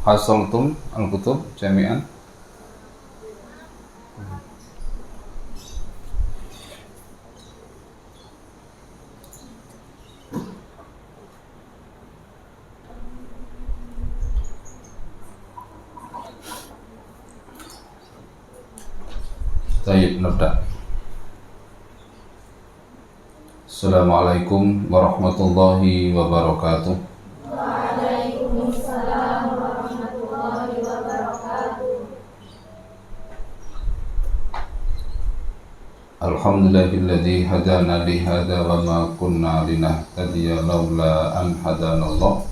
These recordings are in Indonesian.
hasaltum al-kutub jami'an. Baik, nabda. Assalamualaikum warahmatullahi wabarakatuh. Waalaikumsalam warahmatullahi wabarakatuh. Alhamdulillahilladzi hadana li hadza wa ma kunna linahtadiya laula an hadanallah.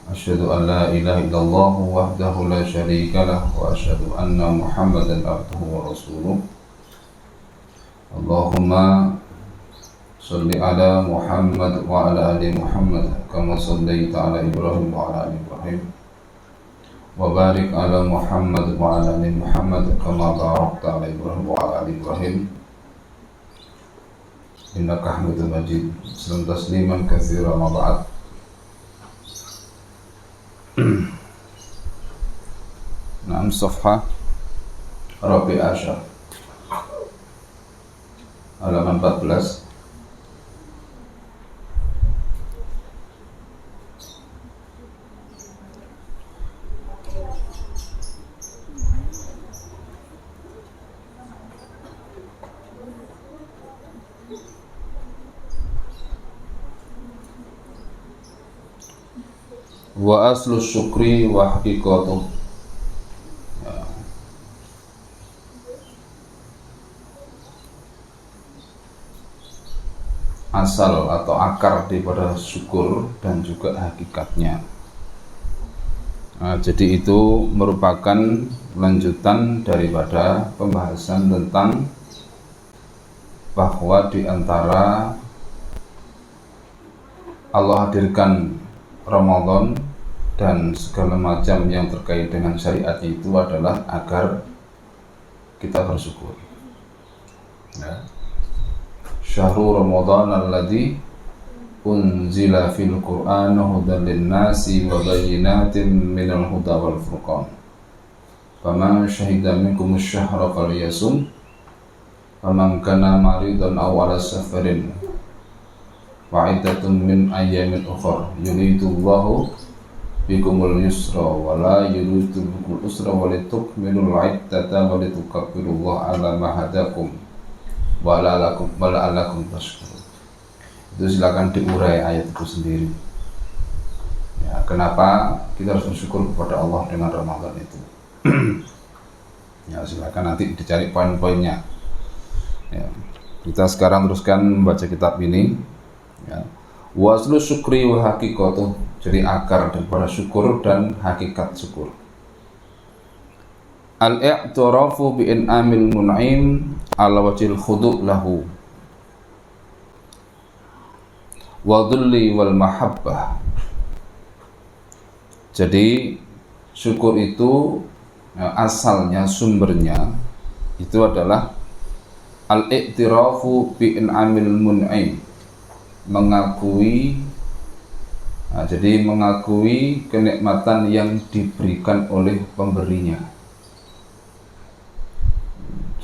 Asyhadu an la ilaha illallah wahdahu la syarika lah wa asyhadu anna Muhammadan abduhu wa rasuluh. Allahumma shalli ala Muhammad wa ala ali Muhammad kama shallaita ala Ibrahim wa ala ali Ibrahim wa barik ala Muhammad wa ala ali Muhammad kama barakta ala Ibrahim wa ala ali Ibrahim innaka Hamidum Majid. Salam tasliman katsiran ma ba'd. Naam, safha Rabi' Asyar halaman 14. Wa aslu syukri wa haqiqatuh. Asal atau akar daripada syukur dan juga hakikatnya. Nah, jadi itu merupakan lanjutan daripada pembahasan tentang bahwa di antara Allah hadirkan Ramadan dan segala macam yang terkait dengan syariat itu adalah agar kita bersyukur. Ya. Syahrul Ramadan alladzi unzila fil Qur'an hudan lin-nasi wa bayyinatin minal huda wal furqan. Faman syahida minkum asy-syahra falyasum. Faman kana maridan aw ala safarin fa'iddatun min ayyamin ukhra. Yuridullahu bikumul yusra wa la yuridu bikumul usra wa litukmilul 'iddata wa litukabbirullaha 'ala ma hadakum wa la'allakum tashkurun. Itu silakan diurai ayat itu sendiri. Ya, kenapa kita harus bersyukur kepada Allah dengan Ramadan itu? Ya, silakan nanti dicari poin-poinnya. Ya, kita sekarang teruskan membaca kitab ini. Ya. Waslu syukri wa haqiqatuh. Jadi akar daripada syukur dan hakikat syukur. Al-i'tirafu bi in'amil mun'im ala wajhil khudu' lahu wa dhulli wal mahabbah. Jadi syukur itu asalnya, sumbernya itu adalah al-i'tirafu bi in'amil mun'im, mengakui. Jadi mengakui kenikmatan yang diberikan oleh pemberinya.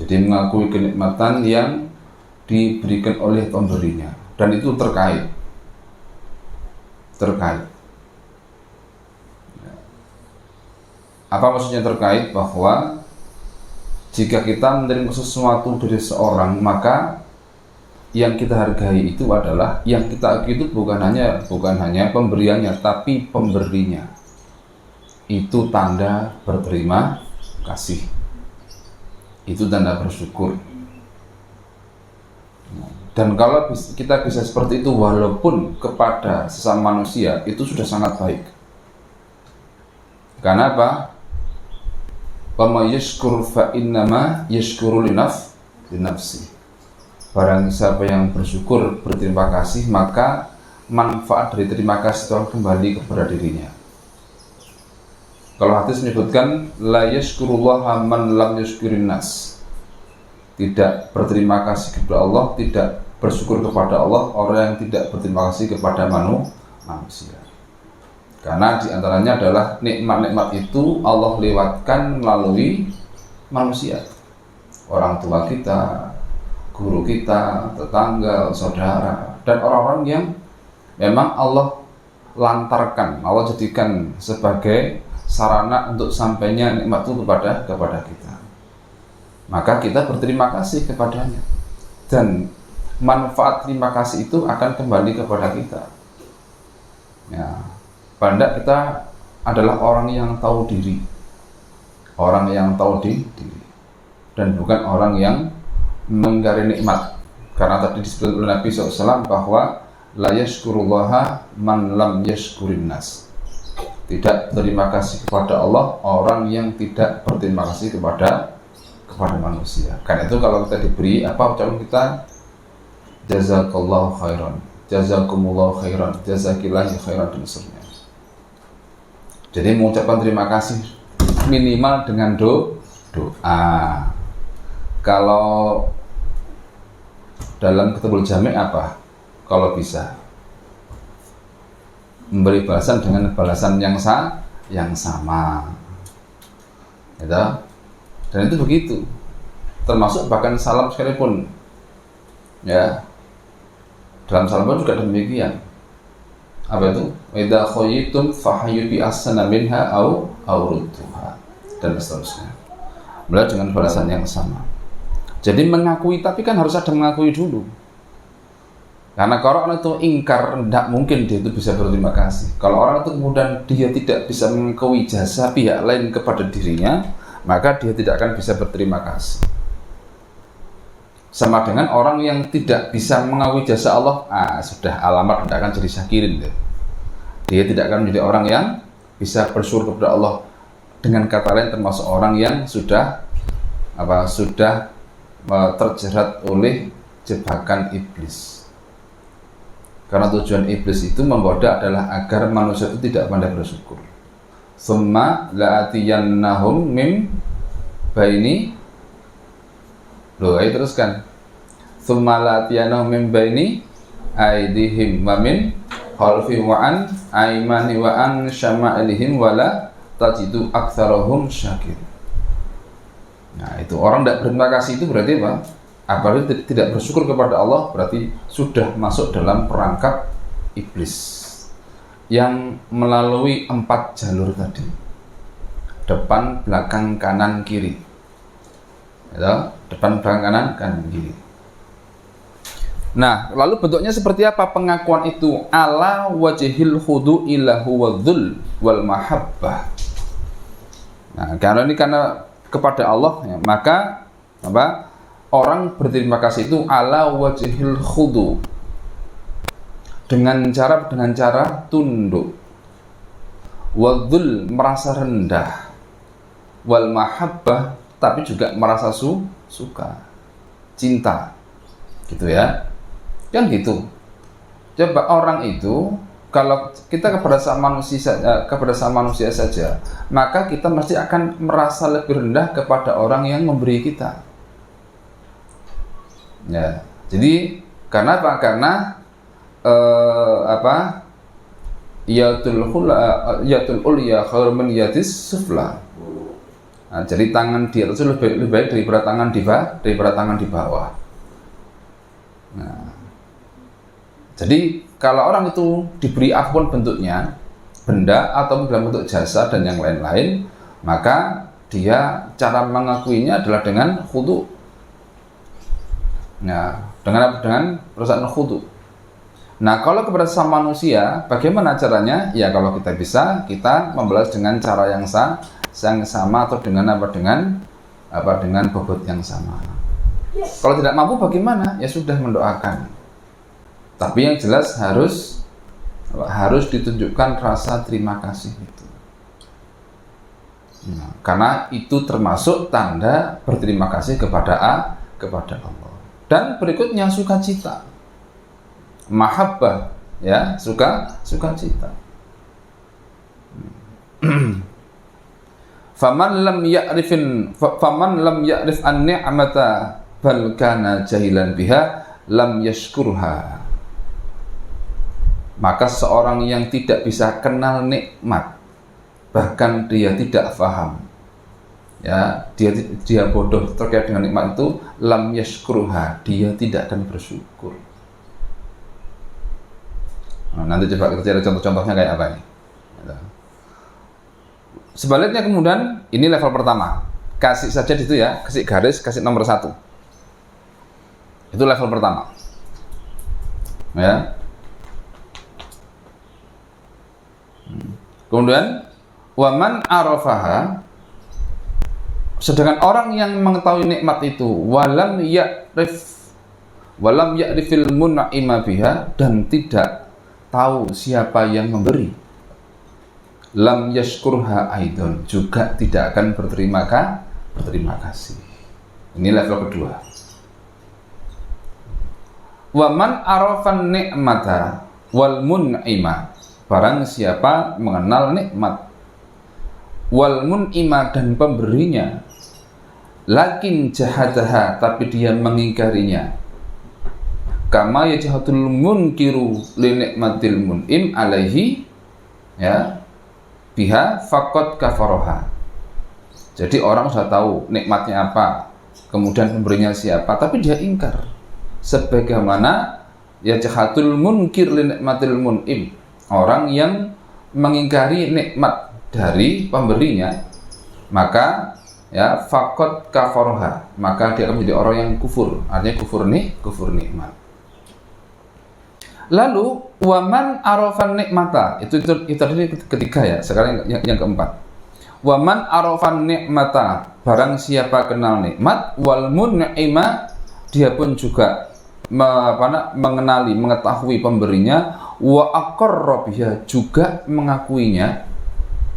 Jadi mengakui kenikmatan yang diberikan oleh pemberinya, dan itu terkait. Apa maksudnya terkait? Bahwa jika kita menerima sesuatu dari seorang, maka yang kita hargai itu adalah, yang kita akui itu bukan hanya pemberiannya, tapi pemberinya. Itu tanda berterima kasih. Itu tanda bersyukur. Dan kalau kita bisa seperti itu walaupun kepada sesama manusia, itu sudah sangat baik. Karena apa? Wa may yashkur fa innama yashkuru li nafsi. Barang siapa yang bersyukur, berterima kasih, maka manfaat dari terima kasih itu akan kembali kepada dirinya. Kalau hadis menyebutkan la yashkurullaha man lam yashkurin nas. Tidak berterima kasih kepada Allah, tidak bersyukur kepada Allah orang yang tidak berterima kasih kepada manusia. Karena diantaranya adalah nikmat-nikmat itu Allah lewatkan melalui manusia, orang tua kita, guru kita, tetangga, saudara, dan orang-orang yang memang Allah lantarkan, Allah jadikan sebagai sarana untuk sampainya nikmat itu kepada kita. Maka kita berterima kasih kepadanya, dan manfaat terima kasih itu akan kembali kepada kita. Ya, pada kita adalah orang yang tahu diri, orang yang tahu diri, dan bukan orang yang mengingkari nikmat. Karena tadi disebut oleh Nabi SAW bahwa la yashkurullaha man lam yashkurin nas. Tidak berterima kasih kepada Allah orang yang tidak berterima kasih kepada manusia. Karena itu kalau kita diberi apa ucapan kita, jazakallahu khairan, jazakumullahu khairan, jazakillahi khairan, dan seterusnya. Jadi mengucapkan terima kasih minimal dengan doa. Kalau dalam ketubul jami' apa? Kalau bisa memberi balasan dengan balasan yang sama, gitu. Dan itu begitu. Termasuk bahkan salam sekalipun, ya. Dalam salam pun juga demikian. Apa itu? Idza khayyitum fahayyu bi ahsana minha aw rudduha, dan seterusnya. Mulai dengan balasan yang sama. Jadi mengakui, tapi kan harus ada mengakui dulu. Karena kalau orang itu ingkar, tidak mungkin dia itu bisa berterima kasih. Kalau orang itu kemudian dia tidak bisa mengakui jasa pihak lain kepada dirinya, maka dia tidak akan bisa berterima kasih. Sama dengan orang yang tidak bisa mengakui jasa Allah, sudah alamat tidak akan jadi syakirin. Dia tidak akan menjadi orang yang bisa bersyukur kepada Allah. Dengan kata lain termasuk orang yang sudah terjerat oleh jebakan iblis. Karena tujuan iblis itu menggoda adalah agar manusia itu tidak pandai bersyukur. Summa la'atiyannahum mim baini. Ayo teruskan. Summa la'atiyannahum mim baini aidihim wa min khalfihim wa an aimani wa an syama'ilihim wa la tajidu aktsarahum syakirin. Nah, itu orang tidak berterima kasih itu berarti apa? Apalagi tidak bersyukur kepada Allah berarti sudah masuk dalam perangkap iblis yang melalui 4 jalur tadi, depan, belakang, kanan, kiri. Ya, depan, belakang, kanan, kiri. Nah, lalu bentuknya seperti apa pengakuan itu? Ala wajhil khudu'i lahu wadzul wal mahabbah. Nah, karena kepada Allah, ya, maka orang berterima kasih itu ala wajhil khudu, dengan cara tunduk, wadzul merasa rendah, wal mahabbah tapi juga merasa suka, cinta, gitu ya. Kan gitu. Coba orang itu kalau kita kepada sama manusia saja, maka kita mesti akan merasa lebih rendah kepada orang yang memberi kita. Ya, jadi karena apa? Karena yatul ulya khairun min yadis sufla. Nah, jadi tangan di atas lebih baik daripada tangan di bawah. Nah, jadi kalau orang itu diberi apapun bentuknya, benda atau dalam bentuk jasa dan yang lain-lain, maka dia cara mengakuinya adalah dengan khudu. Nah, dengan perasaan khudu. Nah, kalau kepada sama manusia, bagaimana caranya? Ya, kalau kita bisa, kita membalas dengan cara yang sama atau dengan bobot yang sama. Kalau tidak mampu bagaimana? Ya sudah, mendoakan. Tapi yang jelas harus ditunjukkan rasa terima kasih itu. Nah, karena itu termasuk tanda berterima kasih kepada Allah. Dan berikutnya sukacita, mahabbah, ya, sukacita. Faman lam ya'rif an-ni'mata bal kana jahilan biha lam yashkurha. Maka seorang yang tidak bisa kenal nikmat, bahkan dia tidak paham, ya, dia bodoh terkait dengan nikmat itu, lam yashkuruha, dia tidak akan bersyukur. Nah, nanti coba kita cari contoh-contohnya kayak apa ini. Sebaliknya kemudian, ini level pertama, kasih saja di itu ya, kasih garis, kasih nomor 1. Itu level pertama, ya. Kemudian waman arafaha, sedangkan orang yang mengetahui nikmat itu walam ya'rifil mun'ima biha, dan tidak tahu siapa yang memberi, lam yashkurha aidon, juga tidak akan berterima kasih. Ini level kedua. Waman arafan ni'mata wal mun'ima, barang siapa mengenal nikmat, wal mun'ima, dan pemberinya, lakin jahadaha, tapi dia mengingkarinya, kama yajhadul munkiru li nikmatil mun'im alaihi, ya, biha faqad kafaroha. Jadi orang sudah tahu nikmatnya apa, kemudian pemberinya siapa, tapi dia ingkar, sebagaimana yajhadul munkir li nikmatil mun'im, orang yang mengingkari nikmat dari pemberinya, maka ya faqad kafaroha, maka dia akan menjadi orang yang kufur, artinya kufur nikmat. Lalu waman arafan nikmata, itu tadi ketiga ya, sekarang yang keempat. Waman arafan nikmata, barang siapa kenal nikmat, wal mun'ima, dia pun juga mengenali, mengetahui pemberinya, wa aqarra biha, juga mengakuinya,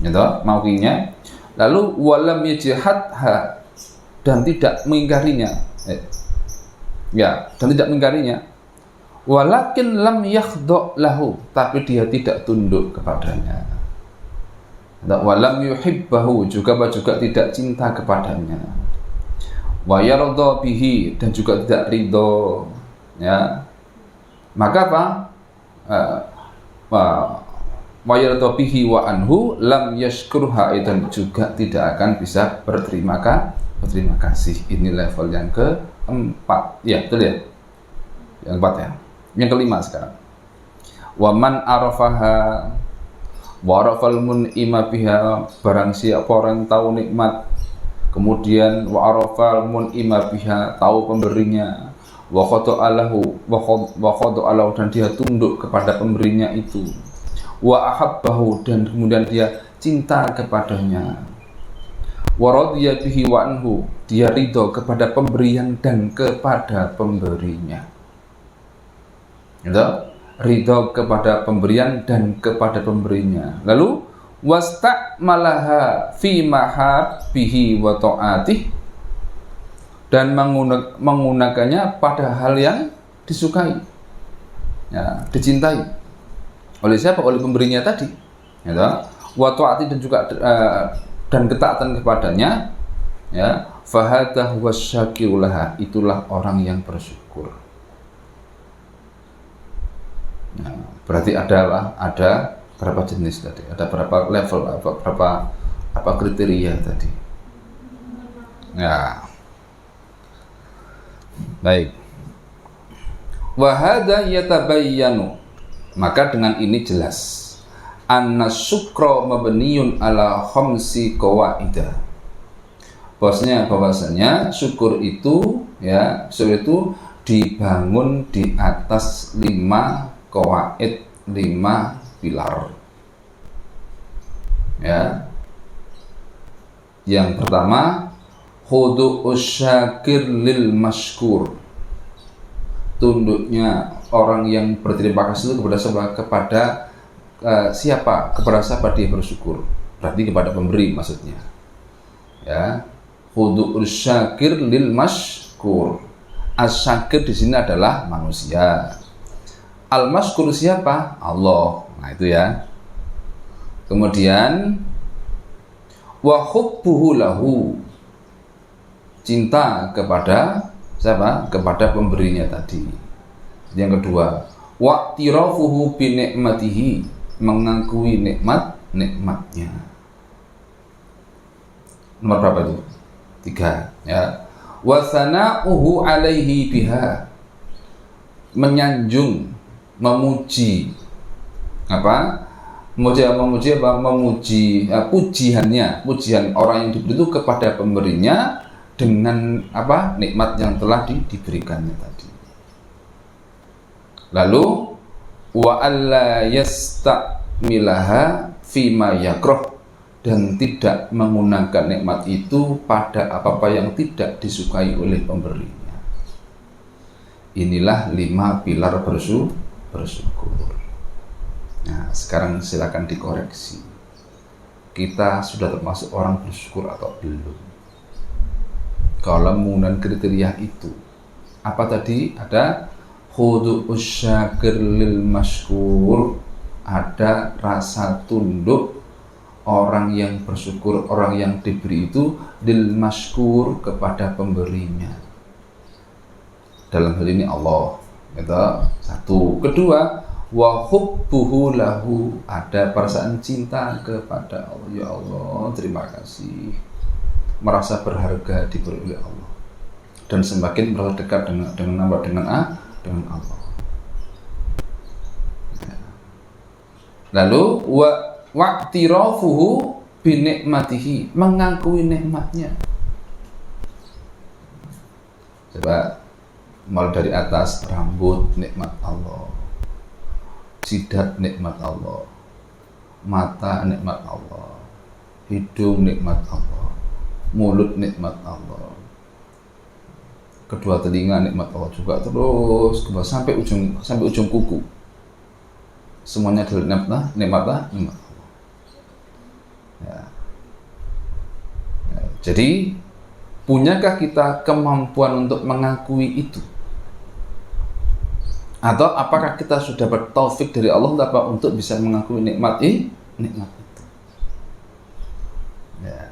gitu, mengakuinya. Lalu walam yajhadha, dan tidak mengingkarinya, ya, dan tidak mengingkarinya. Walakin lam yakhdha lahu, tapi dia tidak tunduk kepadanya. Walam yuhibbahu, juga tidak cinta kepadanya. Wa yarda bihi, dan juga tidak ridho, ya. Maka apa? Wa yarda bihi wa anhu lam yashkurha, dan juga tidak akan bisa berterima kasih. Ini level yang keempat. Ya, betul ya? Yang keempat ya. Yang kelima sekarang. Waman arafaha wa arafal mun'ima biha, barang siapa orang tahu nikmat, kemudian wa arafal mun'ima biha, tahu pemberinya, wa khada'alahu, dan dia tunduk kepada pemberinya itu, wa ahabbahu, dan kemudian dia cinta kepadanya, wa radiya bihi wa anhu, dia ridho kepada pemberian dan kepada pemberinya. Gitu? Ridho kepada pemberian dan kepada pemberinya. Lalu wasta'malaha fi mahabbihi wa ta'atih, dan menggunakannya pada hal yang disukai, ya, dicintai oleh siapa? Oleh pemberinya tadi, ya, wa ta'atih, dan juga dan ketaatan kepadanya, ya, fahadha wasyakiru laha, itulah orang yang bersyukur. Nah, berarti ada berapa jenis tadi? Ada berapa level? Apa kriteria tadi? Ya. Baik. Wa hadza yatabayyanu, maka dengan ini jelas, anna syukra mabniyun ala khamsi qawaida. Bahwasanya syukur itu, ya, syukur itu dibangun di atas 5 qawaid, 5 pilar. Ya. Yang pertama, khudu'us syakir lil mashkur, tunduknya orang yang berterima kasih itu kepada siapa? Kepada siapa dia bersyukur? Berarti kepada pemberi maksudnya. Ya. Khudu'us syakir lil mashkur. As-syakir di sini adalah manusia. Al-mashkur siapa? Allah. Nah, itu ya. Kemudian wa hubbuhu lahu, cinta kepada siapa? Kepada pemberinya tadi. Yang kedua, wa'tirafuhu bi ni'matihi, mengakui nikmatnya. Nomor berapa itu? 3 ya. Wa sana'uhu alaihi biha, menyanjung, memuji apa? Memuji pujian orang yang diberi itu kepada pemberinya dengan apa? Nikmat yang telah diberikannya tadi. Lalu wa alla yastamilaha fima yakrah, dan tidak menggunakan nikmat itu pada apa-apa yang tidak disukai oleh pemberinya. Inilah 5 pilar bersyukur. Nah, sekarang silakan dikoreksi. Kita sudah termasuk orang bersyukur atau belum? Kalau menggunakan kriteria itu, apa tadi? Ada khudu'us syakir lil mashkur, ada rasa tunduk orang yang bersyukur, orang yang diberi itu lil mashkur, kepada pemberinya. Dalam hal ini Allah, itu satu. Kedua, wa hubbuhu lahu, ada perasaan cinta kepada Allah. Ya Allah, terima kasih, merasa berharga diberi oleh Allah, dan semakin merasa dekat dengan Allah. Lalu wa'tirafuhu bi ni'matihi, mengakui nikmatnya. Coba mulai dari atas, rambut nikmat Allah, jidat nikmat Allah, mata nikmat Allah, hidung nikmat Allah, mulut nikmat Allah, kedua telinga nikmat Allah juga, terus sampai ujung kuku. Semuanya adalah nikmat Allah. Ya. Jadi, punyakah kita kemampuan untuk mengakui itu? Atau apakah kita sudah bertaufik dari Allah untuk bisa mengakui nikmat itu? Ya.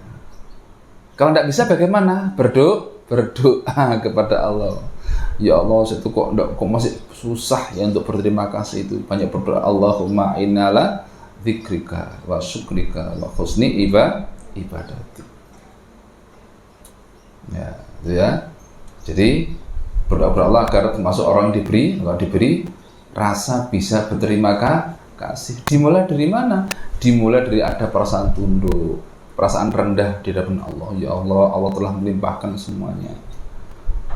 Kalau tidak bisa, bagaimana? Berdoa kepada Allah. Ya Allah, itu kok masih susah ya untuk berterima kasih itu. Banyak berdoa, Allahumma innala dzikrika wa syukrika wa husni ibadati. Ya, itu ya. Jadi berdoa Allah agar termasuk orang yang diberi rasa bisa berterima kasih. Dimulai dari mana? Dimulai dari ada perasaan tunduk, perasaan rendah di hadapan Allah. Ya Allah, Allah telah melimpahkan semuanya.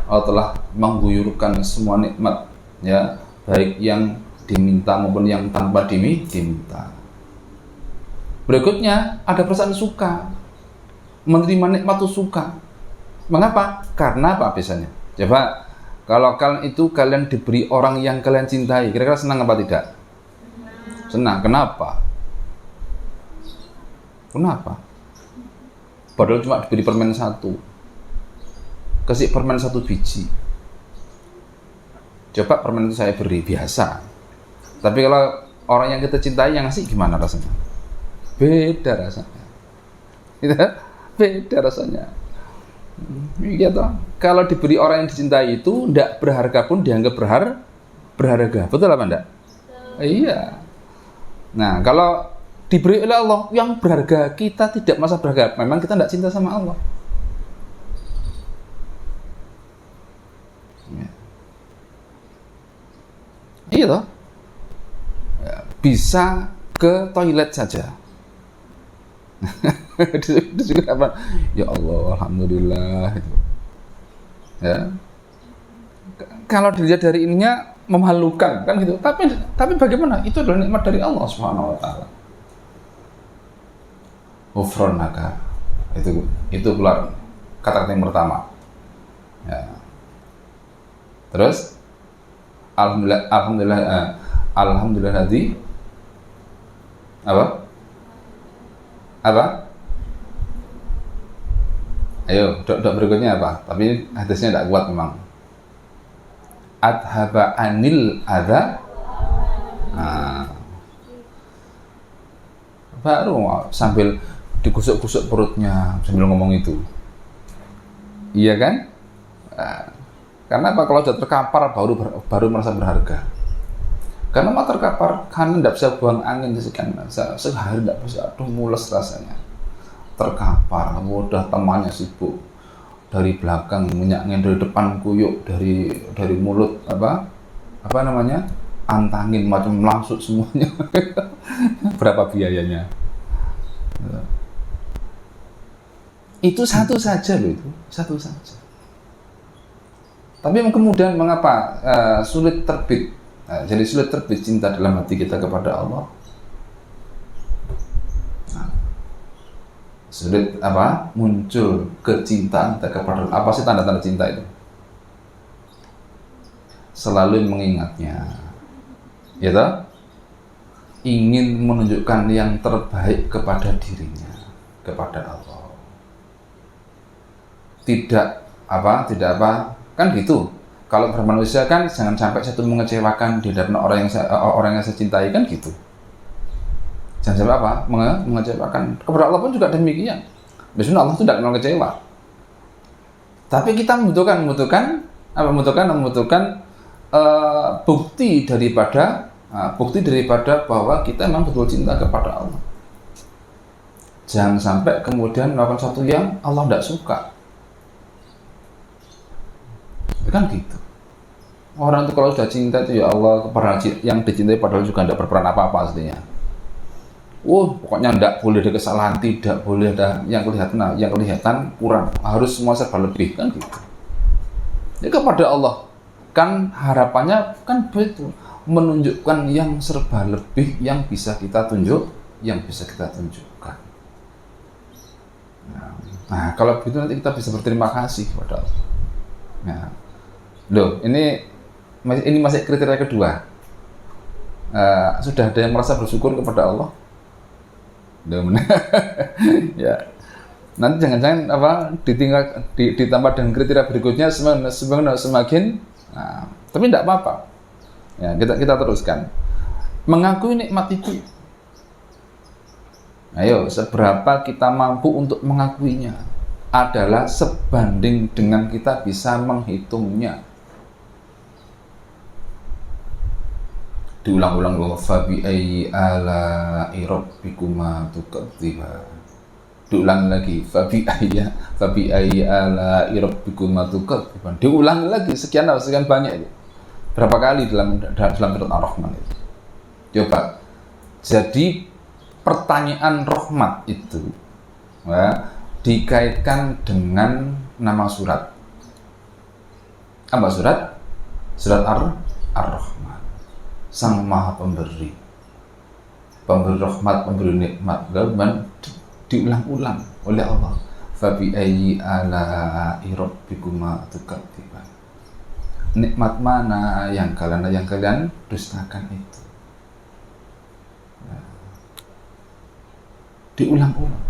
Allah telah mengguyurkan semua nikmat, ya, baik yang diminta maupun yang tanpa diminta. Berikutnya ada perasaan suka, menerima nikmat itu suka. Mengapa? Karena apa biasanya? Coba, kalau kalian diberi orang yang kalian cintai, kira-kira senang apa tidak? Senang. Kenapa? Padahal cuma diberi permen 1. Kasih permen 1 biji. Coba permen itu saya beri, biasa. Tapi kalau orang yang kita cintai yang ngasih, gimana rasanya? Beda rasanya. Beda rasanya. Iya toh. Kalau diberi orang yang dicintai itu tidak berharga pun dianggap berharga. Betul apa enggak? Iya. Nah, kalau diberi oleh Allah yang berharga, kita tidak merasa berharga. Memang kita tidak cinta sama Allah. Iya toh, bisa ke toilet saja. Itu apa? Ya Allah, alhamdulillah. Ya. Kalau dilihat dari ininya memalukan kan gitu. Tapi bagaimana? Itu adalah nikmat dari Allah Subhanahu wa taala. Ghufranaka. Itu keluar kata yang pertama. Ya. Terus Alhamdulillah tadi apa? Ayo, dok berikutnya apa? Tapi hadisnya tidak kuat memang. Adhaba anil adha. Nah, baru sambil digusuk-gusuk perutnya sambil ngomong itu. Iya kan? Nah, karena apa? Kalau sudah terkapar baru merasa berharga. Karena mah terkapar kanan tidak bisa buang angin sekian sehari tidak bisa, aduh mules rasanya. Terkapar, udah temannya sibuk dari belakang minyak angin, dari depan kuyuk, dari mulut apa namanya antangin macam langsung semuanya. Berapa biayanya? Itu satu saja loh, itu satu saja. Tapi kemudian mengapa sulit terbit? Jadi sulit terbit cinta dalam hati kita kepada Allah. Sulit muncul kecintaan kepada Allah. Apa sih tanda-tanda cinta itu? Selalu mengingatnya, ya toh? Ingin menunjukkan yang terbaik kepada dirinya, kepada Allah. Tidak kan gitu. Kalau bermanusia kan jangan sampai satu mengecewakan di hadapan orang yang saya cintai, kan gitu. Jangan sampai mengecewakan. Kepada Allah pun juga demikian. Biasanya Allah itu tidak kenal kecewa. Tapi kita membutuhkan bukti daripada bahwa kita memang betul cinta kepada Allah. Jangan sampai kemudian melakukan sesuatu yang Allah tidak suka. Kan gitu. Orang itu kalau sudah cinta itu ya Allah kepada yang dicintai padahal juga tidak berperan apa-apa aslinya. Pokoknya tidak boleh ada kesalahan, tidak boleh ada yang kelihatan kurang, harus semua serba lebih, kan gitu. Ya kepada Allah kan harapannya kan begitu, menunjukkan yang serba lebih yang bisa kita tunjukkan. Nah, kalau begitu nanti kita bisa berterima kasih kepada Allah. Nah, ini masih kriteria kedua. Sudah ada yang merasa bersyukur kepada Allah? Ya. Nanti jangan-jangan ditambah dengan kriteria berikutnya semakin. Tapi tidak apa-apa. Ya, kita teruskan. Mengakui nikmat itu. Ayo, seberapa kita mampu untuk mengakuinya adalah sebanding dengan kita bisa menghitungnya. Diulang-ulang loh, fabi ayyi ala'i rabbikuma tukadziban. Diulang lagi, fabi ayyi ala'i rabbikuma tukadziban. Diulang lagi sekian banyak itu. Berapa kali dalam surat Ar-Rahman itu. Coba. Jadi pertanyaan rahmat itu dikaitkan dengan nama surat. Apa surat? Surat Ar-Rahman. Sang Maha Pemberi rahmat, pemberi nikmat, dan diulang-ulang oleh Allah. Fabi ayyi ala'i rabbikuma tukadziban. Nikmat mana yang kalian dustakan itu? Diulang-ulang.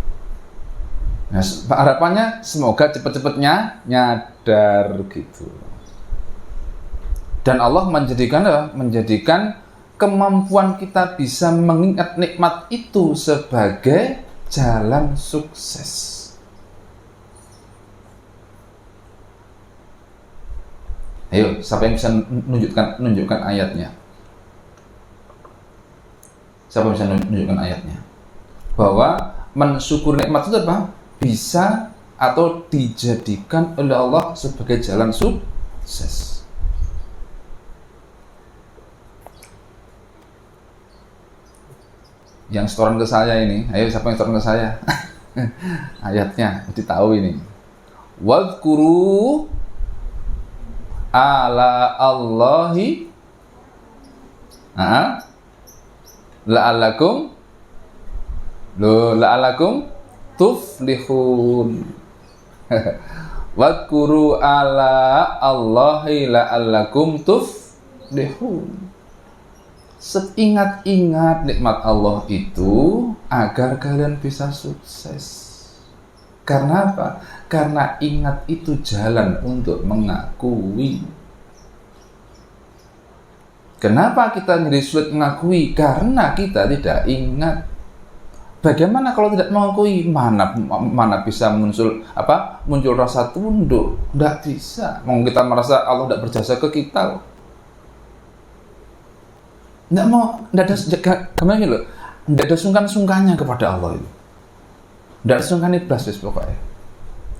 Nah, harapannya semoga cepat-cepatnya nyadar gitu. Dan Allah menjadikan kemampuan kita bisa mengingat nikmat itu sebagai jalan sukses. Ayo, siapa yang bisa menunjukkan ayatnya? Siapa yang bisa menunjukkan ayatnya? Bahwa mensyukur nikmat itu apa? Bisa atau dijadikan oleh Allah sebagai jalan sukses. Yang setoran ke saya ini, ayo siapa yang setoran ke saya? Ayatnya, mesti tahu ini. Wadhkuru ala Allahi la'allakum tuflihun. Wadhkuru ala Allahi la'allakum tuflihun. Ingat-ingat nikmat Allah itu agar kalian bisa sukses. Karena apa? Karena ingat itu jalan untuk mengakui. Kenapa kita jadi sulit mengakui? Karena kita tidak ingat. Bagaimana kalau tidak mengakui? Mana bisa muncul rasa tunduk? Tidak bisa. Kita merasa Allah tidak berjasa ke kita. Enggak ada gimana gitu loh. Enggak ada sungkan-sungkannya kepada Allah itu. Enggak ada sungkan iblis pokoknya.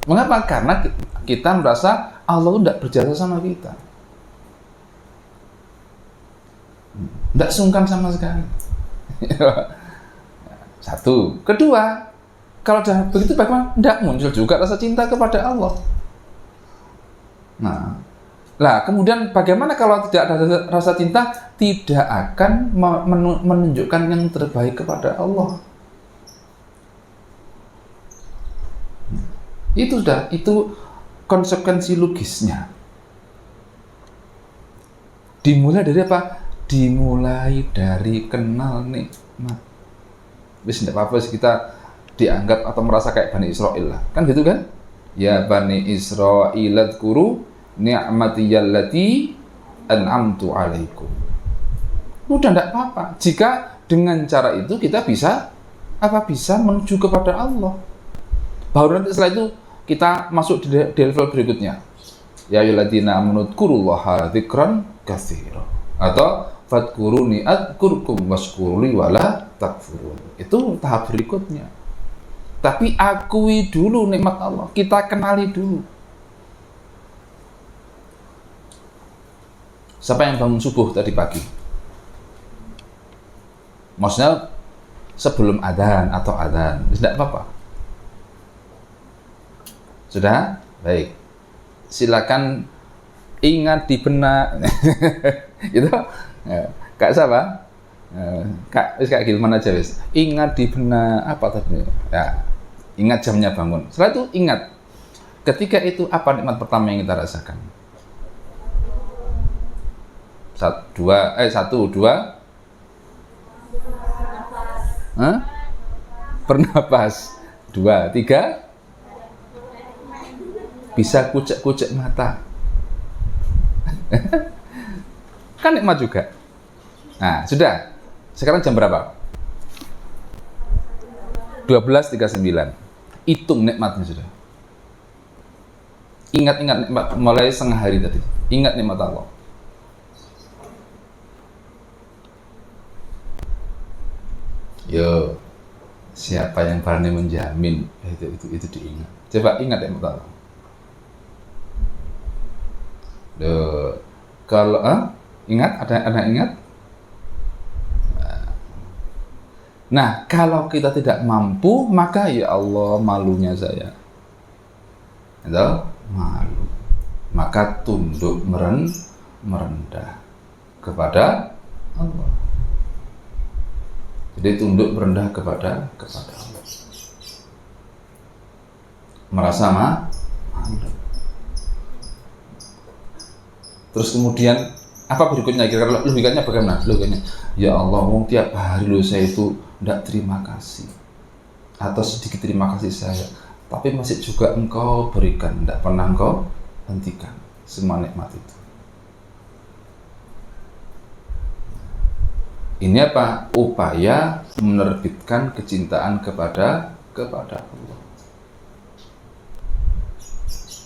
Mengapa? Karena kita merasa Allah itu enggak berjasa sama kita. Enggak sungkan sama sekali. Satu. Kedua, kalau sudah begitu bagaimana? Enggak muncul juga rasa cinta kepada Allah. Nah, kemudian bagaimana kalau tidak ada rasa cinta? Tidak akan menunjukkan yang terbaik kepada Allah. Itu konsekuensi logisnya. Dimulai dari apa? Dimulai dari kenal nikmat. Wis tidak apa-apa kita dianggap atau merasa kayak Bani Israel lah. Kan gitu kan? Ya Bani Israil adkuru ni'matiyallati an'amtu alaikum. Udah tidak apa-apa. Jika dengan cara itu kita bisa menuju kepada Allah. Baru nanti setelah itu kita masuk di level berikutnya. Ya ayyuhalladzina amanu dzkurullaha dzikran katsira. Atau fadkuruni adkurkum washkuruli wala takfurun. Itu tahap berikutnya. Tapi akui dulu nikmat Allah. Kita kenali dulu. Siapa yang bangun subuh tadi pagi? Maksudnya sebelum adzan atau adzan. Tidak apa-apa. Sudah? Baik. Silakan ingat di benak. Gitu. Kak siapa? Kak Gilman aja wis. Ingat di benak apa tadi? Ya, ingat jamnya bangun. Setelah itu ingat ketika itu apa nikmat pertama yang kita rasakan? Satu, dua. Bernapas. 2, 3. Bisa kucek-kucek mata. Kan nikmat juga. Nah, sudah. Sekarang jam berapa? 12.39. Hitung nikmatnya sudah. Ingat-ingat nikmat mulai setengah hari tadi. Ingat nikmat Allah. Yo, siapa yang berani menjamin itu diingat? Coba ingat nikmat Allah. Kalau ingat ada ingat. Nah, kalau kita tidak mampu, maka ya Allah malunya saya. Itu malu. Maka tunduk merendah kepada Allah. Jadi tunduk merendah kepada Allah. Merasa malu. Terus kemudian apa berikutnya? Kira-kira logikanya bagaimana? Logikanya, ya Allah, tiap hari saya itu tidak terima kasih atau sedikit terima kasih saya, tapi masih juga Engkau berikan, tidak pernah Engkau hentikan semua nikmat itu. Ini apa? Upaya menerbitkan kecintaan kepada Allah.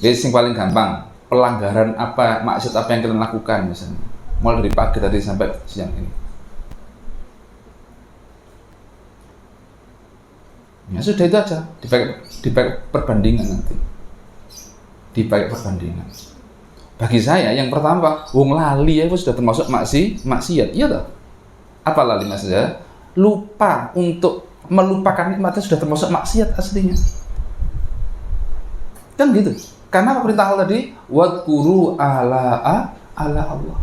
Jadi yang paling gampang, pelanggaran apa, maksud apa yang kita lakukan misalnya, mulai dari pagi tadi sampai siang ini. Ya sudah, itu aja, dipakai perbandingan nanti. Dipakai perbandingan. Bagi saya yang pertama, wong lali itu sudah termasuk maksiat, iya toh? Apa lali maksudnya? Lupa untuk melupakan nikmatnya sudah termasuk maksiat aslinya. Kan gitu. Karena apa perintah Allah tadi? Wadkuru ala Allah.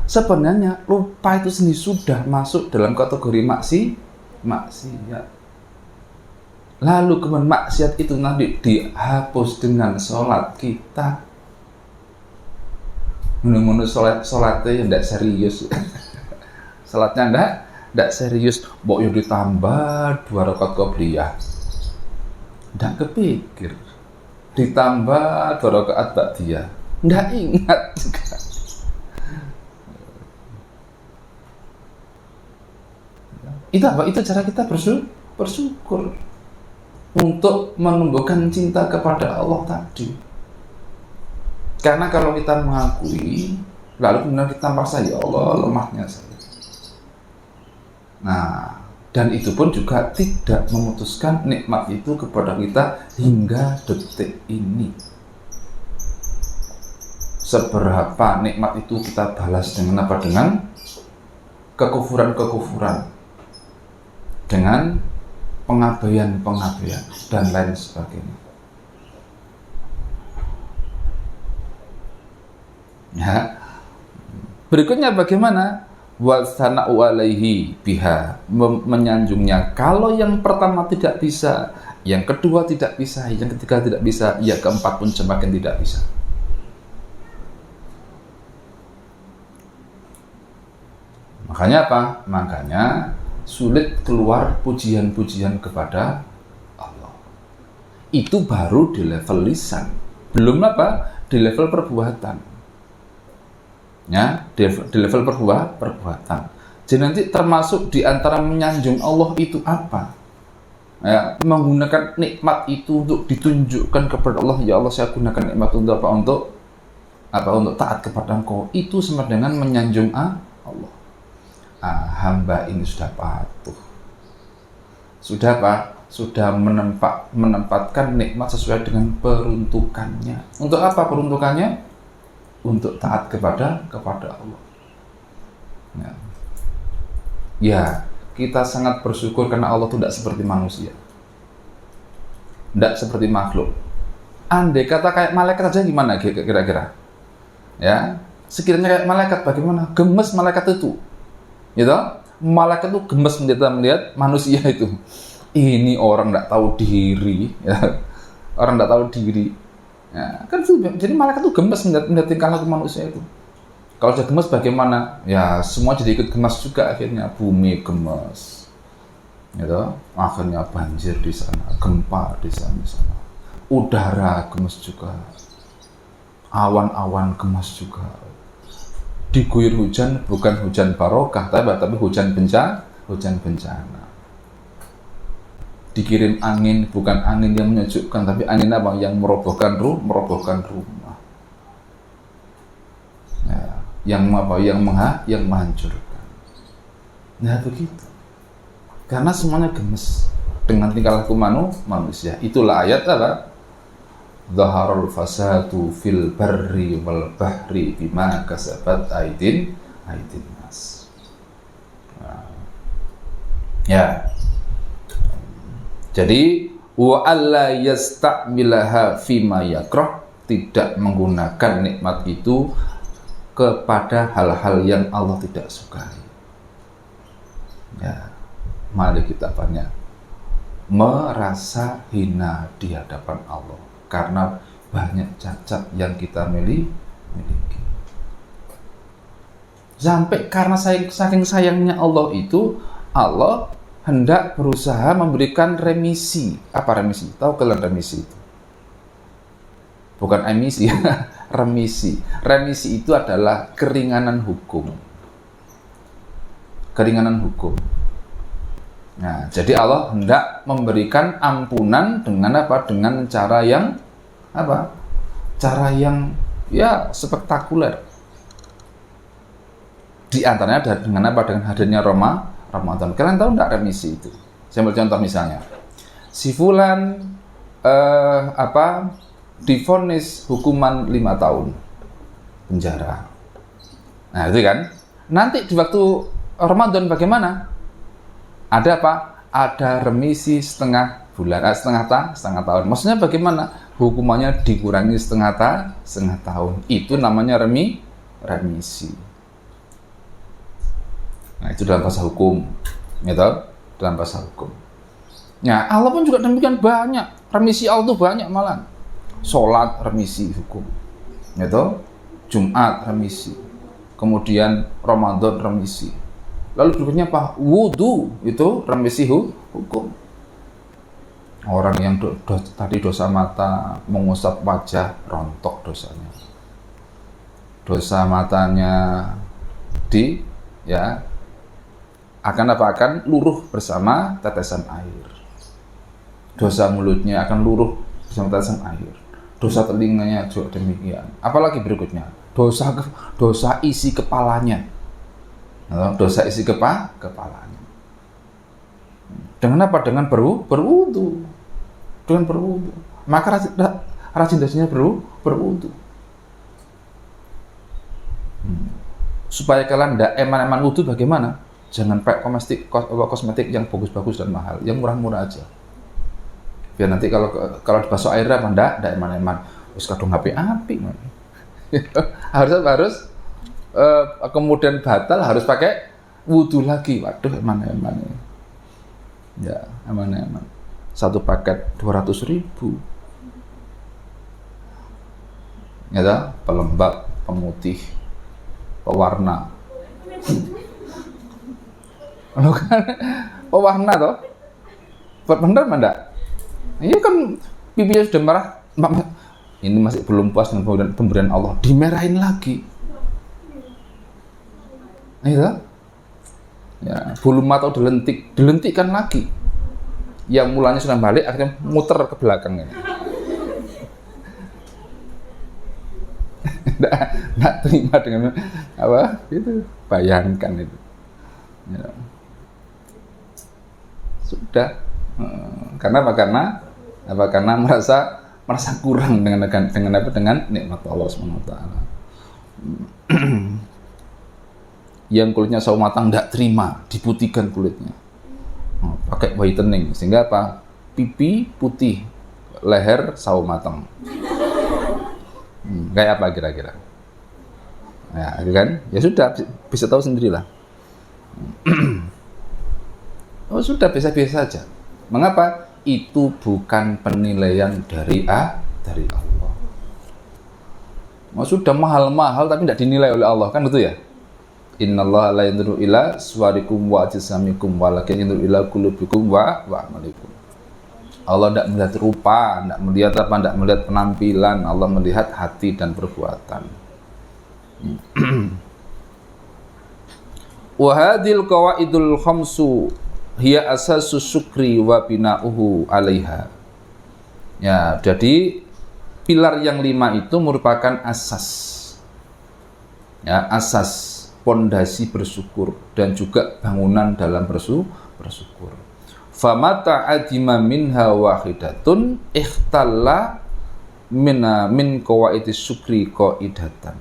Sebenarnya lupa itu sendiri sudah masuk dalam kategori maksiat. Lalu kemudian maksiat itu nanti dihapus dengan sholat kita. Menurut sholatnya tidak serius. Sholatnya tidak serius. Mbok yo ditambah 2 rakaat qobliyah. Tidak kepikir. Ditambah 2 rakaat ba'diyah. Tidak ingat juga. Itu apa? Itu cara kita bersyukur untuk menumbuhkan cinta kepada Allah tadi. Karena kalau kita mengakui, lalu kemudian kita merasa, ya Allah lemahnya saya, Nah, dan itu pun juga tidak memutuskan nikmat itu kepada kita hingga detik ini. Seberapa nikmat itu kita balas dengan apa? Dengan kekufuran-kekufuran, dengan pengabaian-pengabaian, dan lain sebagainya. Ya. Berikutnya bagaimana? Wa sana'u alaihi biha, menyanjungnya. Kalau yang pertama tidak bisa, yang kedua tidak bisa, yang ketiga tidak bisa, ya keempat pun semakin tidak bisa. Makanya apa? Makanya sulit keluar pujian-pujian kepada Allah. Itu baru di level lisan, belum apa? Di level perbuatan. Ya, di level perbuatan. Jadi nanti termasuk di antara menyanjung Allah itu apa? Ya, menggunakan nikmat itu untuk ditunjukkan kepada Allah. Ya Allah, saya gunakan nikmat untuk apa? Untuk taat kepada Engkau. Itu sama dengan menyanjung Allah. Hamba ini sudah patuh. Sudah apa? Sudah menempatkan nikmat sesuai dengan peruntukannya. Untuk apa peruntukannya? Untuk taat kepada Allah. Ya, kita sangat bersyukur karena Allah itu tidak seperti manusia, tidak seperti makhluk. Andai kata kayak malaikat aja gimana kira-kira? Ya, sekiranya kayak malaikat bagaimana? Gemes malaikat itu, gitu? Malaikat itu gemes melihat manusia itu. Ini orang tidak tahu diri, ya. Orang tidak tahu diri. Ya, kan itu, jadi malaikat itu gemes melihat tingkah laku manusia itu. Kalau sudah gemes bagaimana? Ya semua jadi ikut gemes juga akhirnya. Bumi gemes, gitu. Akhirnya banjir di sana, gempa di sana. Udara gemes juga, awan-awan gemes juga. Diguyur hujan, bukan hujan barokah, tapi hujan bencana. Dikirim angin, bukan angin yang menyejukkan, tapi angin apa? Yang merobohkan rumah. Ya, yang menghancurkan. Nah begitu. Karena semuanya gemes dengan tingkah laku manusia. Itulah ayat apa? Zaharul fasadu fil barri wal bahri bima kasabat aidin nas. Nah. Ya. Jadi wa alla yasta'milaha fima yakrah, tidak menggunakan nikmat itu kepada hal-hal yang Allah tidak sukai. Ya, mari kita banyak merasa hina di hadapan Allah karena banyak cacat yang kita miliki. Sampai karena saking sayangnya Allah itu, Allah hendak berusaha memberikan remisi. Apa remisi? Tahu kalian remisi itu? Bukan emisi, remisi. Remisi itu adalah keringanan hukum. Nah, jadi Allah hendak memberikan ampunan dengan apa? Dengan cara yang apa? Cara yang ya spektakuler. Di antaranya dengan apa? Dengan hadirnya Ramadan. Kalian tahu enggak remisi itu? Saya ambil contoh misalnya. Si fulan divonis hukuman 5 tahun penjara. Nah, itu kan. Nanti di waktu Ramadan bagaimana? Ada apa? Ada remisi setengah tahun. Maksudnya bagaimana? Hukumannya dikurangi setengah tahun. Itu namanya remisi. Nah, itu dalam bahasa hukum, gitu? Dalam bahasa hukum. Nah, Allah pun juga demikian banyak. Remisi Allah itu banyak malah. Sholat remisi hukum, gitu? Jumat remisi. Kemudian Ramadan remisi. Lalu berikutnya apa? Wudu itu remisi hukum. Orang yang tadi dosa mata, mengusap wajah, rontok dosanya. Dosa matanya akan luruh bersama tetesan air. Dosa mulutnya akan luruh bersama tetesan air. Dosa telinganya juga demikian. Apalagi berikutnya, dosa isi kepalanya. Dosa isi kepalanya. Dengan apa? Dengan berwudu. Dengan berwudu. Maka rajin dasinya berwudu. Supaya kalian tidak eman-eman wudu bagaimana? Jangan pakai kosmetik yang bagus-bagus dan mahal, yang murah-murah aja. Biar nanti kalau dibasuh air apa ndak eman-eman. Wis kadung api-api. harus kemudian batal harus pakai wudu lagi. Waduh, eman-eman. Ya, eman-eman. Satu paket 200.000. Ya toh, pelembab, pemutih, pewarna. Lo kan pewarna toh? Bener enggak? Ini kan pipinya sudah merah. Ini masih belum puas dengan pemberian Allah, dimerahin lagi. Iya. Ya, bulu mata dilentikkan lagi. Yang mulanya sudah balik akhirnya muter ke belakang ini. Nggak terima dengan apa? Itu bayangkan itu. Ya. Sudah. Karena merasa kurang dengan nikmat Allah SWT. Yang kulitnya sawo matang tidak terima, diputihkan kulitnya. Pakai whitening sehingga apa? Pipi putih, leher sawo matang. Kayak apa kira-kira? Ya, kan? Ya sudah, bisa tahu sendirilah. Oh sudah, biasa-biasa saja. Mengapa? Itu bukan penilaian dari Allah. Sudah mahal-mahal tapi tidak dinilai oleh Allah, kan betul ya? Innallaha la yanzuru ila suwarikum wa ajsamikum walakin yanzuru ila qulubikum wa a'malikum. Allah tidak melihat rupa, tidak melihat penampilan, Allah melihat hati dan perbuatan. Wa hadhil qawaidul khamsu hiya asasus syukri wa bina'uhu 'alaiha. Ya, jadi pilar yang 5 itu merupakan asas. Ya, asas pondasi bersyukur dan juga bangunan dalam bersyukur. Famata adima minha wahidatun ikhtalla min qawaidis syukri qaidatan.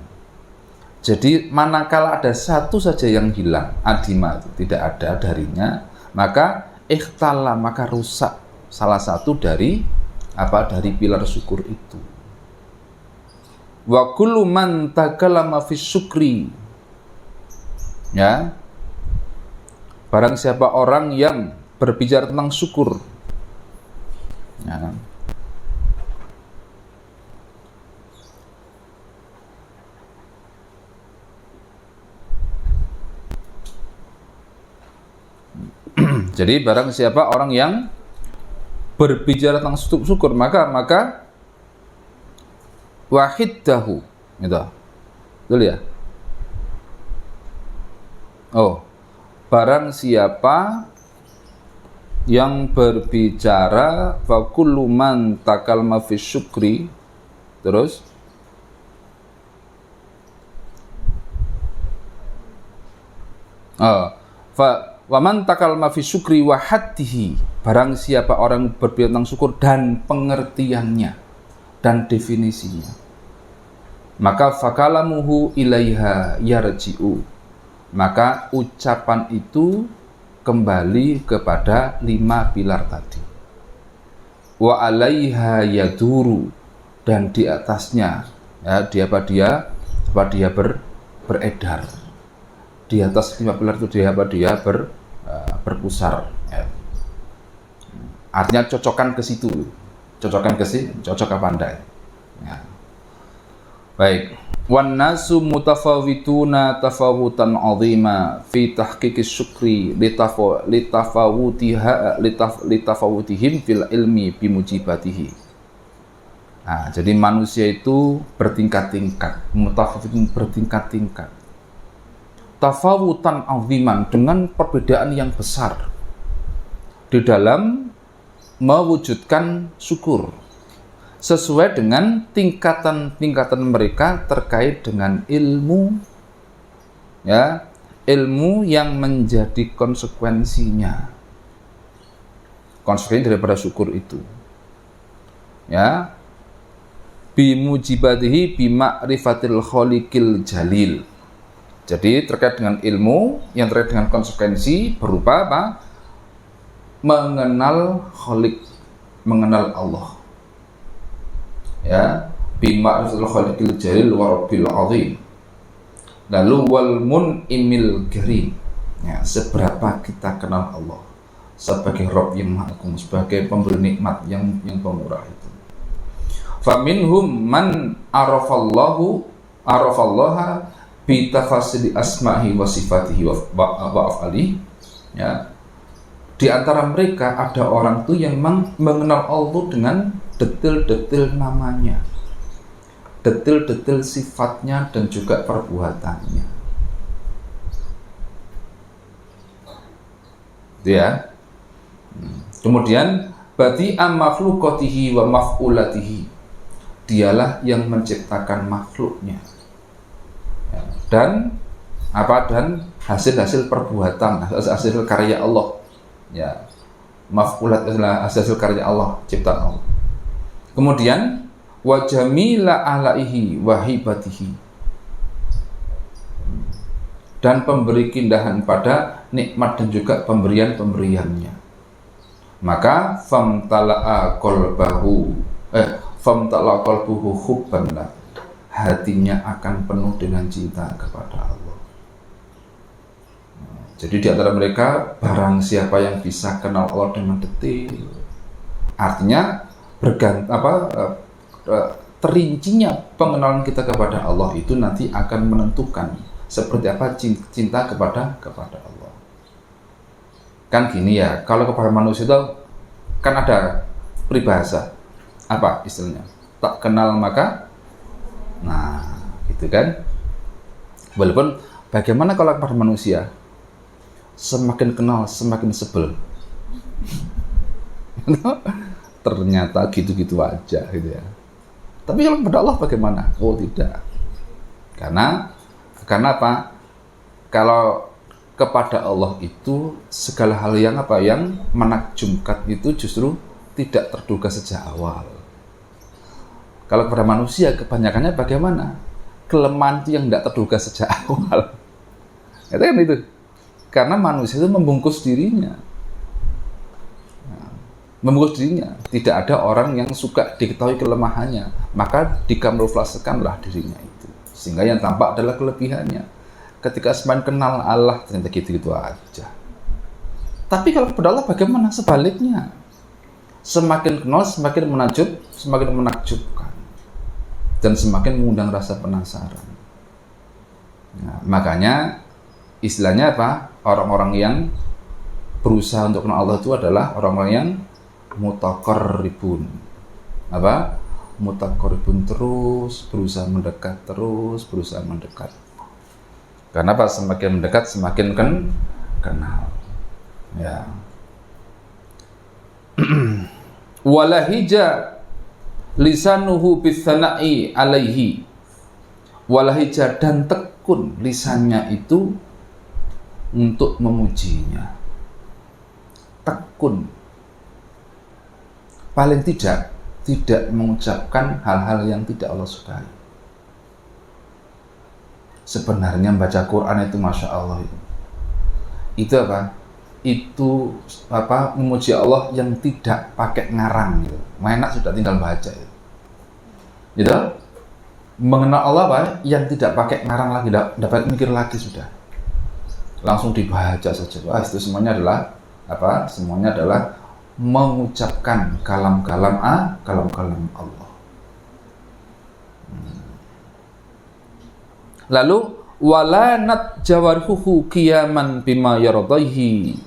Jadi manakala ada satu saja yang hilang, adima itu tidak ada darinya, maka ikhtalla, maka rusak salah satu dari pilar syukur itu. Wa kullu man takallama fi syukri, ya, barang siapa orang yang berbicara tentang syukur, ya, jadi barang siapa orang yang berbicara tentang syukur, maka wahiddahu, gitu, betul ya? Oh, barang siapa yang berbicara fa kullu man takallama fi syukri, terus wa man takallama fi syukri wa haddihi, barang siapa orang berbicara tentang syukur dan pengertiannya dan definisinya, maka fakalamuhu ilaiha yarji'u, maka ucapan itu kembali kepada 5 pilar tadi. Wa alaiha yaduru, dan di atasnya, ya, dia beredar. Di atas 5 pilar itu dia berpusar. Ya. Artinya cocokkan ke situ, cocok apa anda? Ya. Baik. Wan nasu mutafawituna tafawutan 'azima fi tahqiqis syukri litafawutihim fil ilmi bimujibatihi. Nah, jadi manusia itu bertingkat-tingkat, mutafawitun bertingkat-tingkat. Tafawutan 'aziman, dengan perbedaan yang besar di dalam mewujudkan syukur, sesuai dengan tingkatan-tingkatan mereka terkait dengan ilmu, ya, ilmu yang menjadi konsekuensinya. konsekuensi daripada syukur itu. Ya, bimujibatihi bima'rifatil khaliqil jalil. Jadi terkait dengan ilmu yang terkait dengan konsekuensi berupa apa? Mengenal khaliq, mengenal Allah. Ya, bima'rifatil khaliqil jalil wa rabbil azim. Lalu wal mun'imil karim. Ya, seberapa kita kenal Allah sebagai Rabb yang Maha Agung, sebagai pemberi nikmat yang pemurah itu. Faminhum man arafallaha bi tafasili asma'i wa sifatihi wa af'ali. Ya. Di antara mereka ada orang tuh yang mengenal Allah dengan detail-detail namanya, detail-detail sifatnya dan juga perbuatannya. Itu ya. Kemudian badi'a makhluqatihi wa maf'ulatihi. Dialah yang menciptakan makhluknya. Ya, dan hasil-hasil perbuatan, hasil karya Allah. Ya. Maf'ulat adalah hasil karya Allah, ciptaan Allah. Kemudian wa jamila alaihi wa hibatihi. Dan pemberi keindahan pada nikmat dan juga pemberian-pemberiannya. Maka famtala'a qalbuhu hubban lah, hatinya akan penuh dengan cinta kepada Allah. Jadi di antara mereka barang siapa yang bisa kenal Allah dengan detail, artinya terincinya pengenalan kita kepada Allah itu nanti akan menentukan seperti apa cinta kepada Allah. Kan gini ya, kalau kepada manusia itu kan ada peribahasa, apa istilahnya? Tak kenal maka, nah, gitu kan? Walaupun bagaimana kalau kepada manusia, semakin kenal semakin sebel. Ternyata gitu-gitu aja, gitu ya. Tapi kalau kepada Allah bagaimana? Oh tidak. Karena apa? Kalau kepada Allah itu segala hal yang menakjubkan itu justru tidak terduga sejak awal. Kalau kepada manusia kebanyakannya bagaimana? Kelemahan itu yang tidak terduga sejak awal. Itu kan itu. Karena manusia itu membungkus dirinya. Membungkus dirinya. Tidak ada orang yang suka diketahui kelemahannya. Maka dikamuflasekanlah dirinya itu. Sehingga yang tampak adalah kelebihannya. Ketika semakin kenal Allah, ternyata gitu-gitu aja. Tapi kalau kepada Allah bagaimana? Sebaliknya. Semakin kenal, semakin menakjubkan. Dan semakin mengundang rasa penasaran. Nah, makanya istilahnya apa? Orang-orang yang berusaha untuk kenal Allah itu adalah orang-orang yang mutaqarribun. Apa? Mutaqarribun, terus berusaha mendekat, Karena apa? Semakin mendekat semakin kenal. Ya. Walahija lisanuhu bisana'i alaihi. Walahija, dan tekun lisannya itu untuk memujinya. Tekun. Paling tidak mengucapkan hal-hal yang tidak Allah sukai. Sebenarnya membaca Quran itu Masya Allah itu apa? Itu apa? Memuji Allah yang tidak pakai ngarang gitu. Enak sudah tinggal baca itu. Gitu? Mengenal Allah apa? Yang tidak pakai ngarang lagi, tidak dapat mikir lagi sudah. Langsung dibaca saja. Wah, itu semuanya adalah apa? Semuanya adalah mengucapkan kalam-kalam Allah. Lalu walanat jawarhuhu qiyaman bima yardaihi,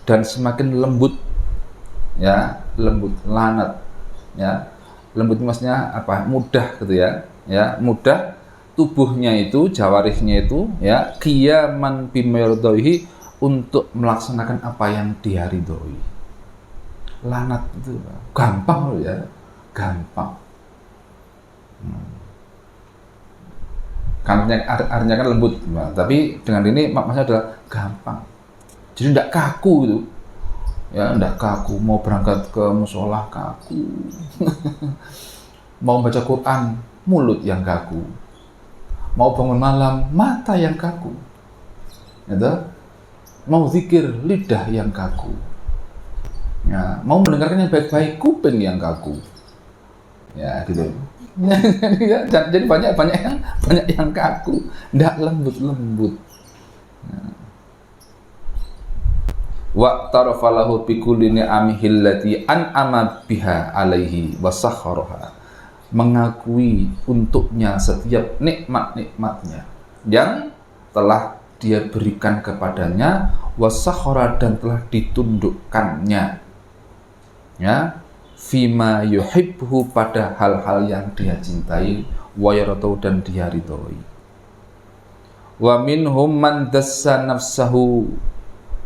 dan semakin lembut, ya, lembut, lanat, ya, lembut maksudnya apa? Mudah gitu ya, mudah tubuhnya itu, jawarihnya itu, ya, qiyaman bima yardaihi, untuk melaksanakan apa yang dia ridhoi. Lanat itu gampang loh ya, gampang. Artinya kan lembut, tapi dengan ini maksudnya adalah gampang. Jadi tidak kaku itu. Ya, ndak kaku, mau berangkat ke musola kaku. Mau baca Quran, mulut yang kaku. Mau bangun malam, mata yang kaku. Gitu? Mau zikir, lidah yang kaku. Ya, mau mendengarkan yang baik-baik, kuping yang kaku. Ya, gitu. Jadi banyak yang kaku, ndak lembut. Ya. Wa tarafalahu bi kulli ni'amihi allati an'ama biha alaihi wa sakharaha, mengakui untuknya setiap nikmat-nikmatnya yang telah dia berikan kepadanya, wa sakhara, dan telah ditundukkannya, ya, fima yuhibbu, pada hal-hal yang dia cintai, wa yaratu, dan dia ridhoi. Wa minhum man dassa nafsahu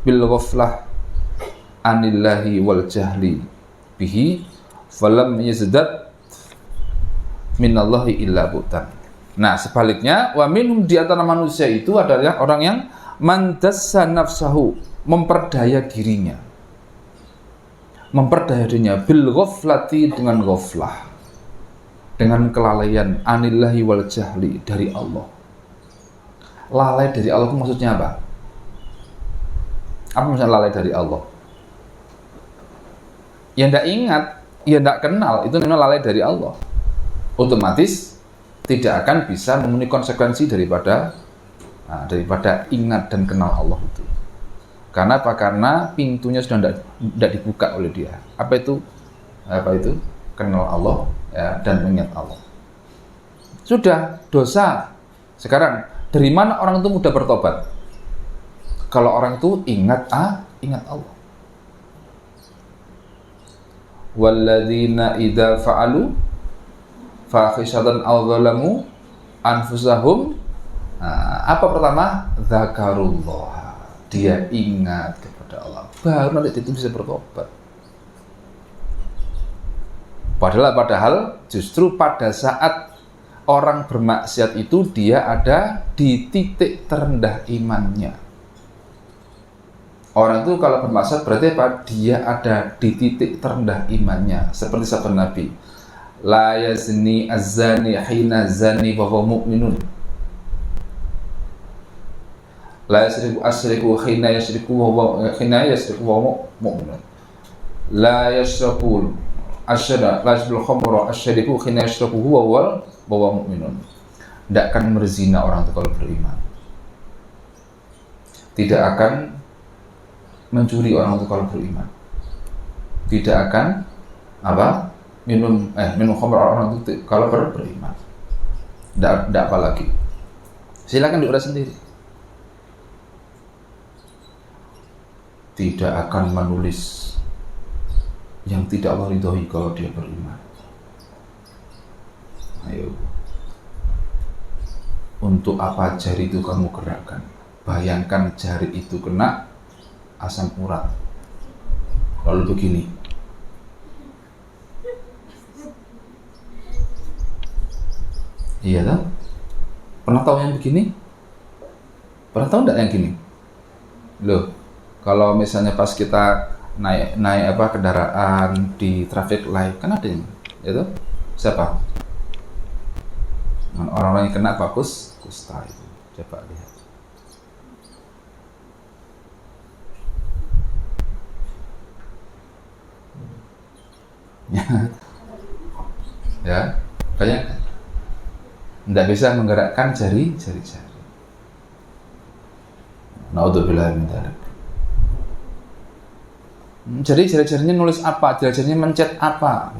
bil ghaflah anillahi wal jahli bihi falam yazdad minallahi illa butan. Nah, sebaliknya, wa minhum, di antara manusia itu adalah orang yang man dassa nafsahu, memperdaya dirinya bil ghaflati, dengan ghaflah, dengan kelalaian, anillahi wal jahli, dari Allah. Lalai dari Allah itu maksudnya apa? Apa maksudnya lalai dari Allah? Ya ndak ingat, ya ndak kenal, itu namanya lalai dari Allah. Otomatis tidak akan bisa memenuhi konsekuensi daripada ingat dan kenal Allah itu. Karena apa? Karena pintunya sudah tidak dibuka oleh dia. Apa itu? Kenal Allah, ya, dan mengingat Allah. Sudah dosa. Sekarang dari mana orang itu mudah bertobat? Kalau orang itu ingat Allah. Walladzina idza fa'alu fahisatan aw zalamu anfusahum, apa pertama? Dzakarullah. Dia ingat kepada Allah, baru nanti itu bisa bertobat. Padahal justru pada saat orang bermaksiat itu dia ada di titik terendah imannya. Orang itu kalau bermaksiat berarti apa? Dia ada di titik terendah imannya. Seperti sabda Nabi, la yazni az-zani hina zani wa huwa mu'minun, la yasriku hina yasriku wa huwa mu'minun, la yasriku asyada la yasriku khamra asyriku hina yasriku huwa mu'minun. Tidak akan berzina orang itu kalau beriman. Tidak akan mencuri orang itu kalau beriman. Tidak akan minum khamr orang itu kalau beriman. Tidak apa lagi. Silakan diurus sendiri. Tidak akan menulis yang tidak Allah ridhoi kalau dia beriman. Ayo. Untuk apa jari itu kamu gerakkan? Bayangkan jari itu kena asam urat, lalu begini. Iya kan? Pernah tahu yang begini? Pernah tahu enggak yang gini? Loh, kalau misalnya pas kita naik kendaraan di traffic light, kan ada yang itu siapa? Orang-orang yang kena kusta itu. Coba lihat. Ya, bayangkan, tidak bisa menggerakkan jari-jari. Naudzubillah min dzalik. Jadi jari-jarinya nulis apa? Jari-jarinya mencet apa?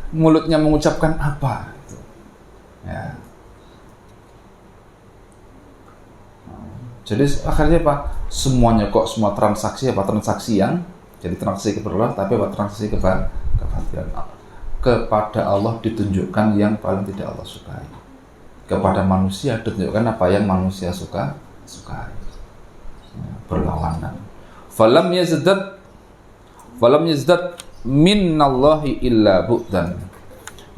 Mulutnya mengucapkan apa? Ya. Jadi akhirnya apa? Semua transaksi yang jadi transaksi kepada Allah, tapi transaksi kepada Allah. Kepada Allah ditunjukkan yang paling tidak Allah sukai. Kepada manusia ditunjukkan apa yang manusia sukai. Berlawanan. Falam yazdad minallahi illa bu'dan.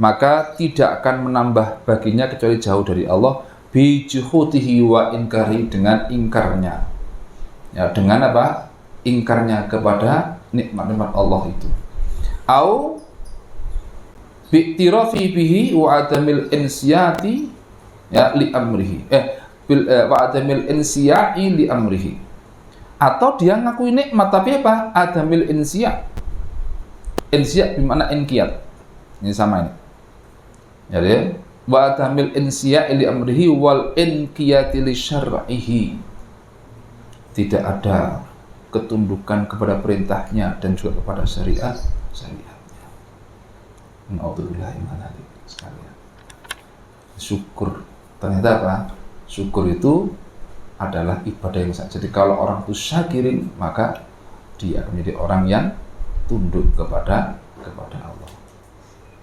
Maka tidak akan menambah baginya kecuali jauh dari Allah, bi juhutihi wa inkari, dengan ingkarnya. Ya, dengan apa? ingkarnya kepada nikmat-nikmat Allah itu. Au bi'tirafi bihi wa adamil insiyati ya li amrihi. Wa adamil insiyai li amrihi. Atau dia ngakui nikmat tapi apa? Adamil insiya. Insiya bermakna inqiyad. Ini sama ini. Jadi wa adamil insiyai li amrihi wal inqiyati li syar'ihi. Tidak ada ketundukan kepada perintahnya dan juga kepada syariatnya. Na'udzubillah sekalian. Syukur ternyata apa? Syukur itu adalah ibadah yang sah. Jadi kalau orang itu syakirin, maka dia menjadi orang yang tunduk kepada Allah.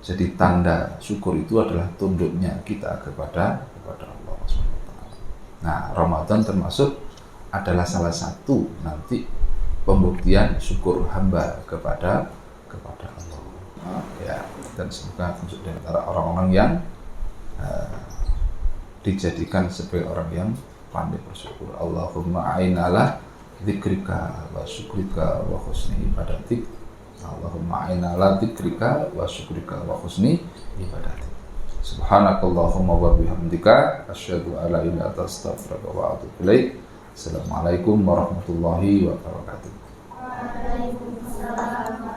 Jadi tanda syukur itu adalah tunduknya kita kepada Allah SWT. Nah, Ramadan termasuk adalah salah satu nanti pembuktian syukur hamba kepada Allah. Ya, dan semoga untuk di antara orang-orang yang dijadikan sebagai orang yang pandai bersyukur. Allahumma a'inala dzikrika wa syukrika wa husni ibadatik. Allahumma a'inala dzikrika wa syukrika wa husni ibadatik. Subhanakallahumma wa bihamdika asyhadu an la ilaha illa anta astaghfiruka wa atubu ilaik. Assalamualaikum warahmatullahi wabarakatuh. Waalaikumsalam.